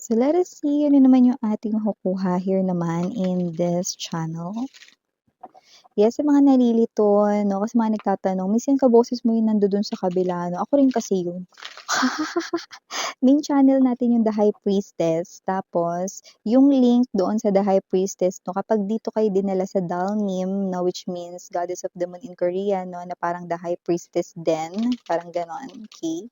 So let us see ano naman yung ating makukuha here naman in this channel. Yes, sa mga nalilito 'no, kasi mga nagtatanong, "Miss yan kaboses mo yung nandodo'n sa kabila 'no?" Ako rin kasi yun. Main channel natin yung The High Priestess, tapos yung link doon sa The High Priestess 'no, kapag dito kayo dinala sa Dalnim 'no, which means Goddess of the Moon in Korean 'no, na parang The High Priestess din, parang gano'n, okey.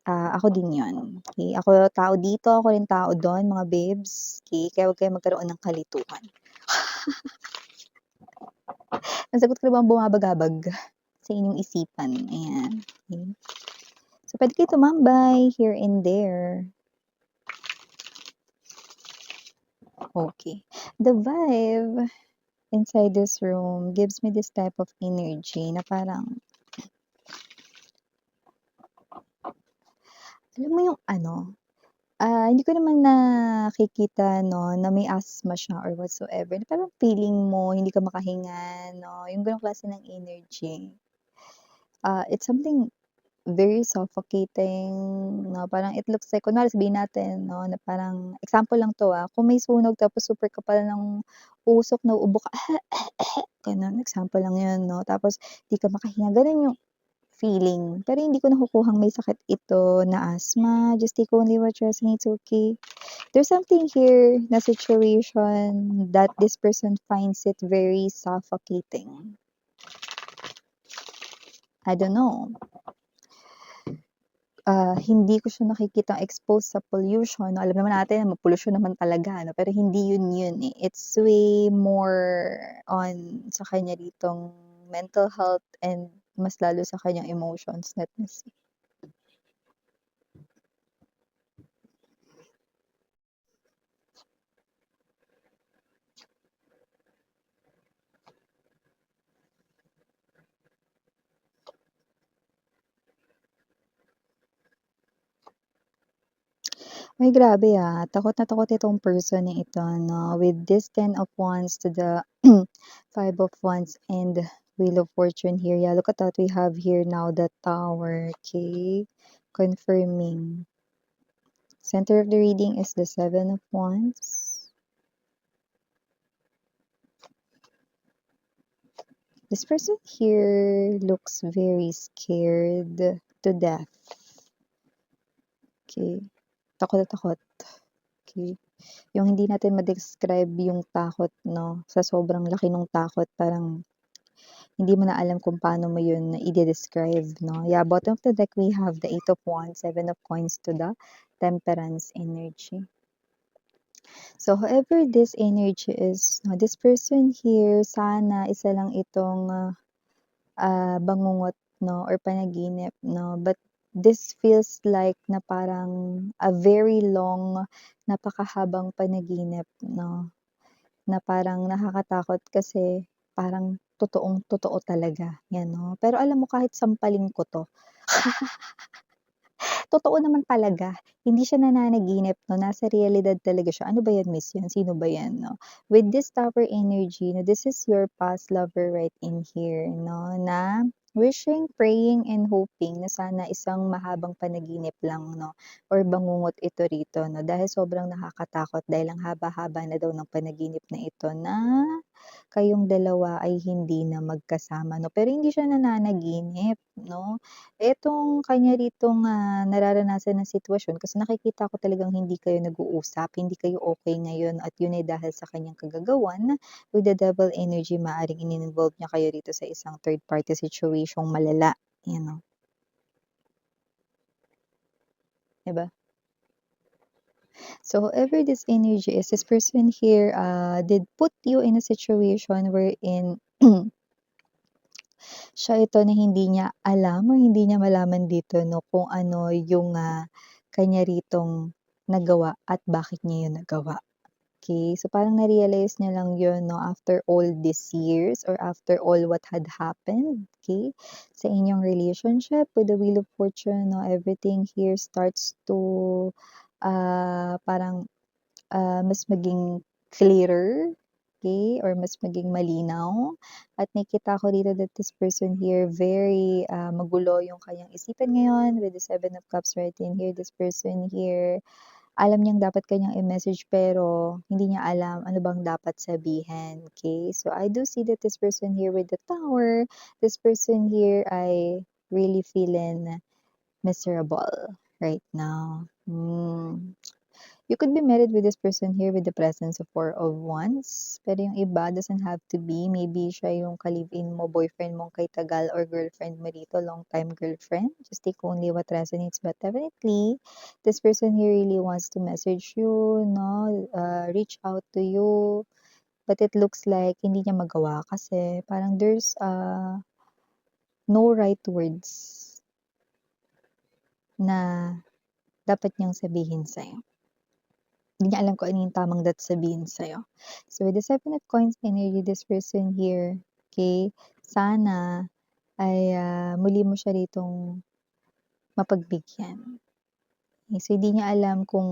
Ako din 'yun, okey. Ako tao dito, ako rin tao do'n mga babes, okey. Kaya huwag kayong magkaroon ng kalituhan. Nasagot ko na ba ang bumabagabag sa inyong isipan? Ayan, okey. So, puwede kayo tumambay here and there. Okay. The vibe inside this room gives me this type of energy na parang alam mo yung ano, hindi ko naman nakikita 'no, na may asthma siya or whatsoever, na parang feeling mo hindi ka makahinga 'no, yung gano'ng klase ng energy. It's something very suffocating 'no, parang it looks like kunwari sabihin natin 'no, na parang example lang 'to, kung may sunog tapos super kapal ng usok, nauubo ka, gano'n, example lang 'yun 'no, tapos 'di ka makahinga, gano'n yung feeling. Pero hindi ko nakukuhang may sakit ito na asthma, just take only what resonates, okay? There's something here na situation that this person finds it very suffocating. I don't know. Hindi ko siya nakikitang exposed sa pollution. Alam naman natin pollution naman talaga ano, pero hindi yun, eh. It's way more on sa kanya ditong mental health and mas lalo sa kanyang emotions. Let me see. Ay grabe, takot na takot itong person na ito 'no, with this 10 of wands to the 5 of wands and wheel of fortune here. Yeah, look at that, we have here now the tower, okay? Confirming. Center of the reading is the 7 of wands. This person here looks very scared to death. Okay. Takot na takot. Okay. Yung hindi natin ma-describe yung takot 'no, sa sobrang laki nung takot parang hindi mo na alam kung paano mo yun ide-describe 'no. Yeah, bottom of the deck we have the 8 of wands, 7 of coins to the temperance energy. So whoever this energy is 'no, this person here sana isa lang itong, bangungot 'no or panaginip 'no, but this feels like na parang a very long, napakahabang panaginip 'no, na parang nakakatakot kasi parang totoong-totoo talaga 'yan 'no. Pero alam mo kahit sampalin ko 'to, totoo naman talaga, hindi siya nananaginip 'no, nasa realidad talaga siya. Ano ba 'yan Miss, 'yan sino ba 'yan 'no? With this Tower energy na this is your past lover right in here 'no, na wishing, praying, and hoping na sana isang mahabang panaginip lang 'no or bangungot ito rito 'no, dahil sobrang nakakatakot dahil ang haba-haba na daw ng panaginip na ito na kayong dalawa ay hindi na magkasama 'no, pero hindi siya nananaginip 'no. Etong kanya ritong, nararanasan na sitwasyon kasi nakikita ko talagang hindi kayo nag-uusap, hindi kayo okey ngayon at yun ay dahil sa kanyang kagagawan with the devil energy maaaring ini-involve niya kayo rito sa isang third party situasyong malala, you know, 'di ba? So whoever this energy is, this person here, did put you in a situation wherein siya ito na hindi niya alam or hindi niya malaman dito 'no, kung ano yung, kanya ritong nagawa at bakit niya yun nagawa. Okay, so parang na-realize niya lang yun 'no, after all these years or after all what had happened, okay, sa inyong relationship with the Wheel of Fortune 'no, everything here starts to, parang mas maging clearer, okay, or mas maging malinaw at nakikita ko dito that this person here very, magulo yung kanyang isipan ngayon with the 7 of Cups right in here. This person here, alam niyang dapat kanyang i-message pero hindi niya alam ano bang dapat sabihin, okay? So, I do see that this person here with the tower, this person here ay really feeling miserable right now. You could be married with this person here with the presence of Four of Wands, pero yung iba doesn't have to be. Maybe siya yung ka-live-in mo, boyfriend mong kay tagal or girlfriend mo dito, long-time girlfriend. Just take only what resonates. But definitely, this person here really wants to message you, no? Reach out to you. But it looks like hindi niya magawa kasi parang there's no right words na dapat niyang sabihin sa'yo. Hindi niya alam kung ano yung tamang dapat sabihin sa'yo. So, with the Seven of Coins energy, this person here, okay, sana ay muli mo siya ritong mapagbigyan. Okay, so, hindi niya alam kung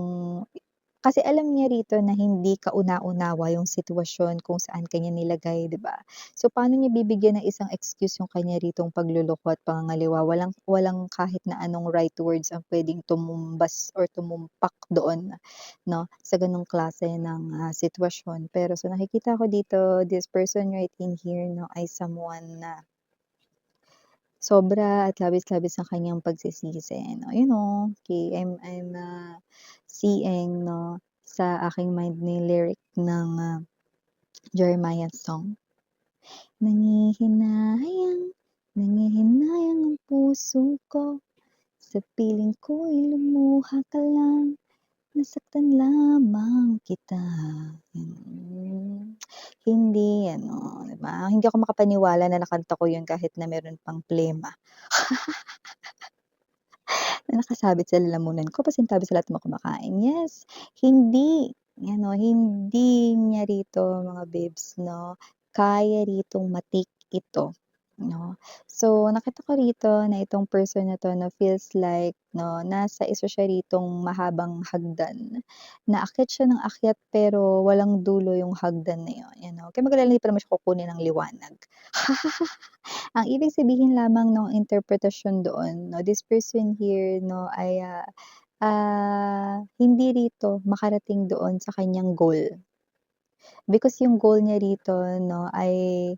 kasi alam niya rito na hindi kauna-unawa yung sitwasyon kung saan kanya nilagay, 'di ba? So, paano niya bibigyan ng isang excuse yung kanya ritong pagluloko at pangangaliwa? Walang kahit na anong right words ang puwedeng tumumbas or tumumpak doon, 'no, sa gano'ng klase ng sitwasyon. Pero sa nakikita ko dito, this person right in here, 'no, ay someone na sobra at labis-labis ang kanyang pagsisisi 'no, you know, okay, I'm seeing 'no, sa aking mind na yung lyric ng Jeremiah song. Nanghihinayang, nanghihinayang ang puso ko, sa piling ko'y lumuha ka lang, nasaktan lamang kita. Hindi ano, 'di ba? Hindi ako makapaniwala na nakanta ko yun kahit na meron pang plema. Na nakasabit sa lalamunan ko, pasintabi sa lahat ng mga kumakain. Yes, hindi, ano, hindi niya rito mga babes 'no, kaya ritong ma-take ito, 'no. So, nakita ko rito na itong person na 'to 'no, feels like 'no, nasa isa siya ritong mahabang hagdan, na akyat siya ng akyat pero walang dulo yung hagdan na yun, you know. Huwag kayong mag-alala, hindi pa naman siya kukunin ng liwanag. Ang ibig sabihin lamang nung interpretasyon doon 'no, this person here 'no ay, hindi rito makarating doon sa kanyang goal. Because yung goal niya rito 'no ay,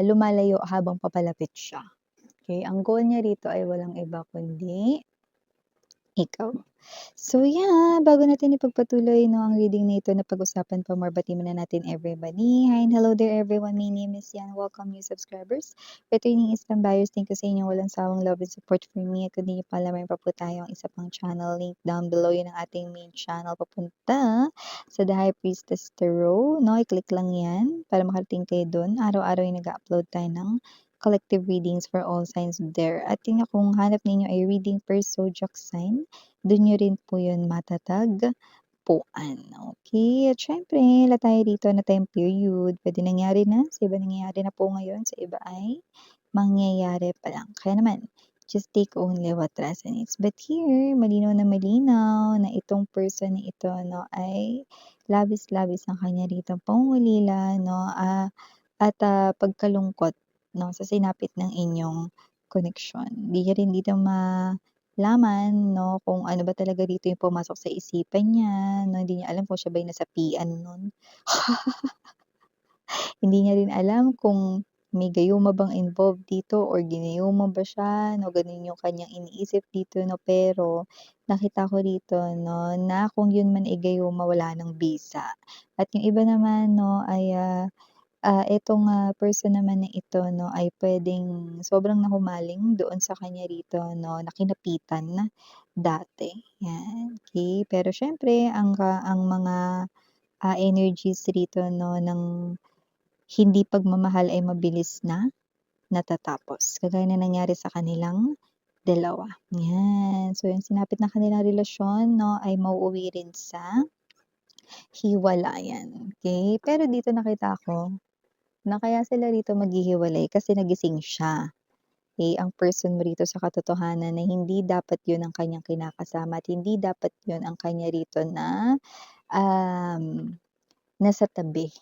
lumalayo habang papalapit siya, okey? Ang goal niya rito ay walang iba kundi ikaw. So yeah, bago natin ipagpatuloy 'no, ang reading na ito na pag-usapan pa more, batiin muna natin everybody. Hi and hello there everyone, my name is Yan. Welcome new subscribers. Returning Islam buyers, thank you sa inyong walang sawang love and support for me. At kung di niyo pa alam, mayroon pa po tayong isa pang channel, link down below. Yun ang ating main channel papunta sa The High Priestess Tarot, 'no? I-click lang yan para makarating kayo dun. Araw-araw ay nag-a-upload tayo ng collective readings for all signs there. At yun nga, kung hanap ninyo ay reading per zodiac sign, dun niyo rin po yun matatagpuan, okey. At siyempre wala tayo rito na time period, puwede nangyari na, sa iba nangyayari na po ngayon, sa iba ay mangyayari pa lang. Kaya naman, just take only what resonates. But here, malinaw na itong person na ito 'no, ay labis-labis ang kanya ritong pangungulila 'no, at pagkalungkot 'no, sa sinapit ng inyong koneksyon. Di niya rin dito malaman 'no, kung ano ba talaga dito yung pumasok sa isipan niya 'no, hindi niya alam kung siya ba yung nasapian nun. Hindi niya rin alam kung may gayuma bang involved dito or ginayuma ba siya 'no, ganun yung kanyang iniisip dito 'no. Pero nakita ko rito 'no, na kung yun man ay gayuma, wala ng bisa. At yung iba naman 'no ay, itong, person naman na ito 'no ay puwedeng sobrang nahumaling doon sa kanya rito 'no, na kinapitan dati, 'yan, okey. Pero siyempre ang mga, energies rito 'no ng hindi pagmamahal ay mabilis na natatapos, kagaya ng nangyari sa kanilang dalawa, 'yan. So yung sinapit ng kanilang relasyon 'no ay mauuwi rin sa hiwalayan, okey. Pero dito nakita ko na kaya sila rito maghihiwalay kasi nagising siya. Eh, ang person mo rito sa katotohanan na hindi dapat yun ang kanyang kinakasama at hindi dapat yun ang kanya rito na, um, nasa tabi,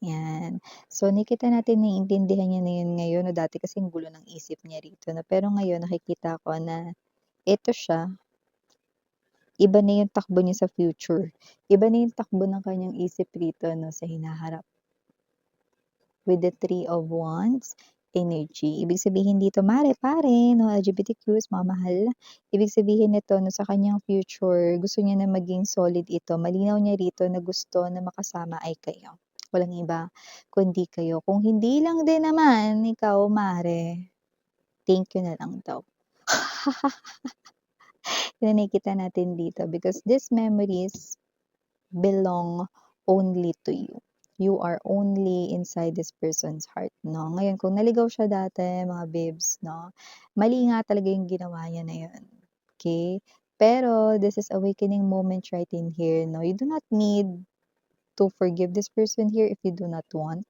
'yan. So, nakikita natin naiintindihan niya na yun ngayon 'no, dati kasi ang gulo ng isip niya rito 'no, pero ngayon nakikita ko na eto siya, Iba na yung takbo niya sa future. Iba na yung takbo ng kanyang isip rito 'no, sa hinaharap. With the Three of Wands energy. Ibig sabihin dito, mare, pare, no, LGBTQs, mga mahal. Ibig sabihin nito, no, sa kanyang future, gusto niya na maging solid ito. Malinaw niya rito na gusto na makasama ay kayo. Walang iba, kundi kayo. Kung hindi lang din naman, ikaw, mare, thank you na lang daw. Yan ang nakikita natin dito because these memories belong only to you. You are only inside this person's heart, no? Ngayon, kung naligaw siya dati, mga babes, no? Mali nga talaga yung ginawa niya na yun. Okay? Pero, this is awakening moment right in here, no? You do not need to forgive this person here if you do not want.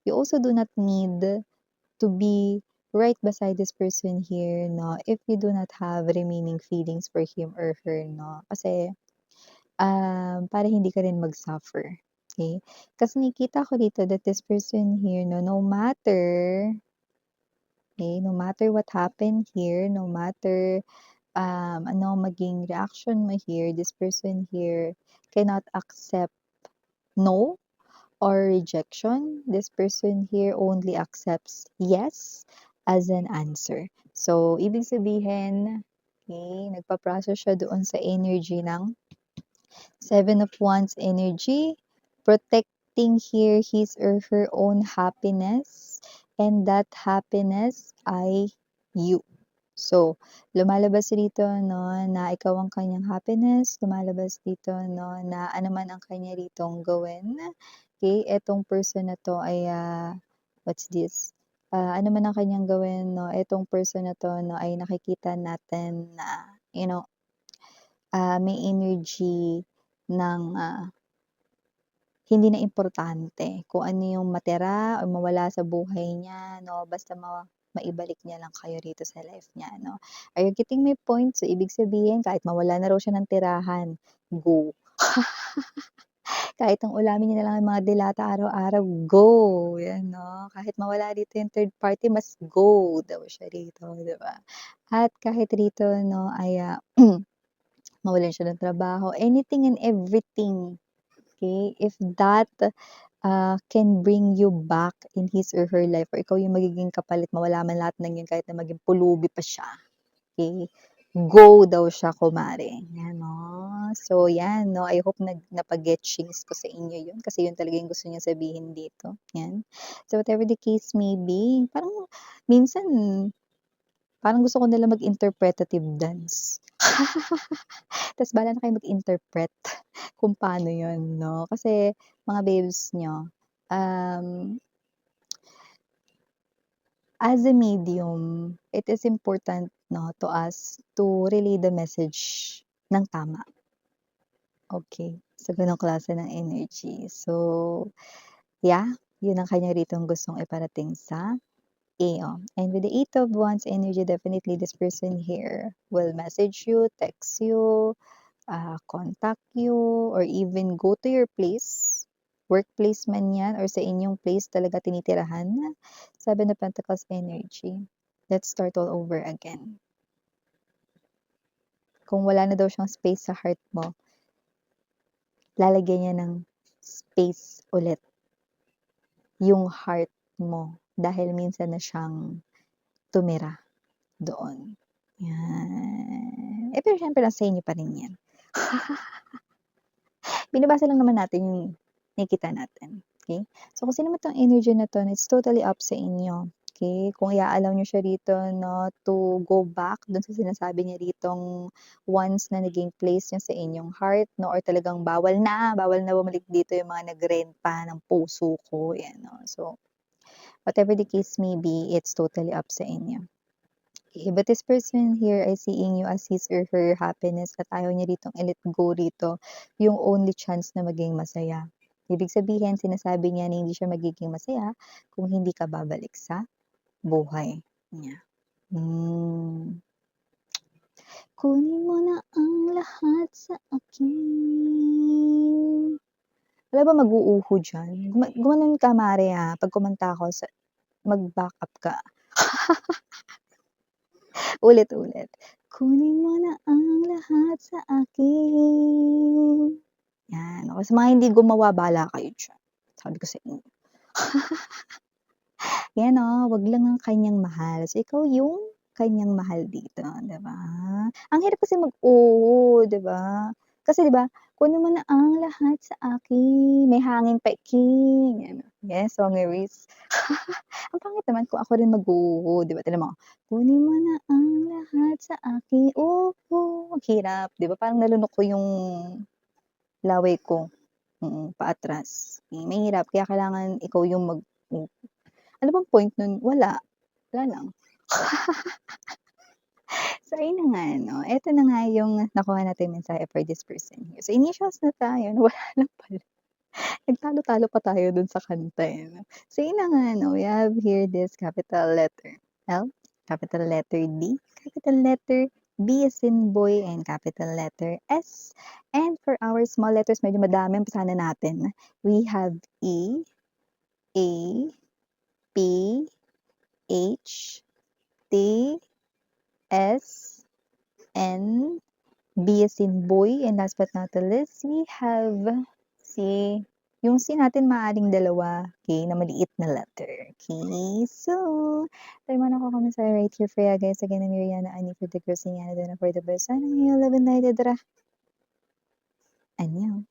You also do not need to be right beside this person here, no? If you do not have remaining feelings for him or her, no? Kasi, para hindi ka rin mag-suffer, okay? Kasi nakikita ko dito that this person here 'no, no matter, okay, no matter what happened here, no matter, ano maging reaction mo here, this person here cannot accept no or rejection. This person here only accepts yes as an answer. So, ibig sabihin, okay, nagpa-process siya doon sa energy ng Seven of Wands energy, protecting here his or her own happiness, and that happiness ay you. So, lumalabas rito, no, na ikaw ang kanyang happiness, lumalabas dito, no, na ano man ang kanya ritong gawin. Okay, etong person na to ay, what's this? Ano man ang kanyang gawin, no, etong person na to, no, ay nakikita natin na, may energy ng, hindi na importante kung ano yung matira o mawala sa buhay niya 'no, basta maibalik niya lang kayo rito sa life niya 'no. Are you getting my point? So, ibig sabihin kahit mawala na raw siya ng tirahan, go. Kahit ang ulamin niya na lang yung mga delata araw-araw, go, 'yan 'no. Kahit mawala dito yung third party, mas go daw siya rito, 'di ba? At kahit rito 'no ay, mawalan siya ng trabaho, anything and everything, okay, if that can bring you back in his or her life or ikaw yung magiging kapalit, mawala man lahat ng yun kahit na maging pulubi pa siya, okay? Go daw siya kumare, yan 'no. So yan 'no, I hope napag-getchings ko sa inyo yun kasi yun talaga yung gusto niyang sabihin dito, yan. So whatever the case may be, parang minsan, parang gusto ko nalang mag-interpretative dance. Tas bahala na kayo mag-interpret kung paano yun 'no, kasi mga babes niyo, um as a medium, it is important 'no, to us to relay the message ng tama, okay, sa gano'ng klase ng energy. So, yeah, yun ang kanya ritong gustong iparating sa iyo. And with the Eight of Wands energy, definitely this person here will message you, text you, contact you, or even go to your place, workplace man yan, or sa inyong place talaga tinitirahan. Seven of Pentacles energy. Let's start all over again. Kung wala na daw siyang space sa heart mo, lalagyan niya ng space ulit yung heart mo dahil minsan na siyang tumira doon. Yan. Eh, pero syempre nasa inyo pa rin yan. Binabasa lang naman natin yung nakikita natin, okay? So, kung sino man 'tong energy na 'to, it's totally up sa inyo, okay? Kung i-a-allow niyo siya rito 'no, to go back dun sa sinasabi niya ritong once na naging place niya sa inyong heart 'no, or talagang bawal na bumalik dito yung mga nag-rent pa ng puso ko, 'yan 'no. So, whatever the case may be, it's totally up sa inyo. Okay, but this person here ay seeing you as his or her happiness at ayaw niya ritong i-let go rito yung only chance na maging masaya. Ibig sabihin, sinasabi niya na hindi siya magiging masaya kung hindi ka babalik sa buhay niya. Kunin mo na ang lahat sa akin. Wala ba mag-uuho diyan? Gumanon ka mare, pag kumanta ako mag-backup ka. Ulit-ulit. kunin mo na ang lahat sa akin. Yan, o sa mga hindi gumawa bahala kayo diyan, sabi ko sa inyo. Yan, wag lang ang kanyang mahal, so ikaw yung kanyang mahal dito, 'di ba? Ang hirap kasi mag-oo, 'di ba? Kasi 'di ba, kunin mo na ang lahat sa akin, may hangin pa king, ano. Yes, Songeries. Ang pangit naman kung ako rin mag-oo, 'di ba? Tignan mo, kunin mo na ang lahat sa akin, oo, ang hirap, 'di ba? Parang nalunok ko yung laway ko, paatras. Mahirap kaya kailangan ikaw yung mag-o. Ano bang point nun? Wala lang. So ayun na nga 'no, eto na nga yung nakuha nating mensahe for this person here. So initials na tayo, wala lang pala. Nagtalo-talo pa tayo dun sa kanta, eh, 'no. So yun na nga 'no, we have here this capital letter L, capital letter D, capital letter B as in boy, and capital letter S. And for our small letters, medyo madami, umpisahan na natin. We have E, A, P, H, T, S, N, B as in boy, and last but not the least, we have C. Yung C natin maaaring dalawa, okay, na maliit na letter. Okay, so, tayo muna ako kami sa right here for you guys. Again, I'm Miriana Ani for the Crossing Yana for the best. Sana yung 11 night, Anyo.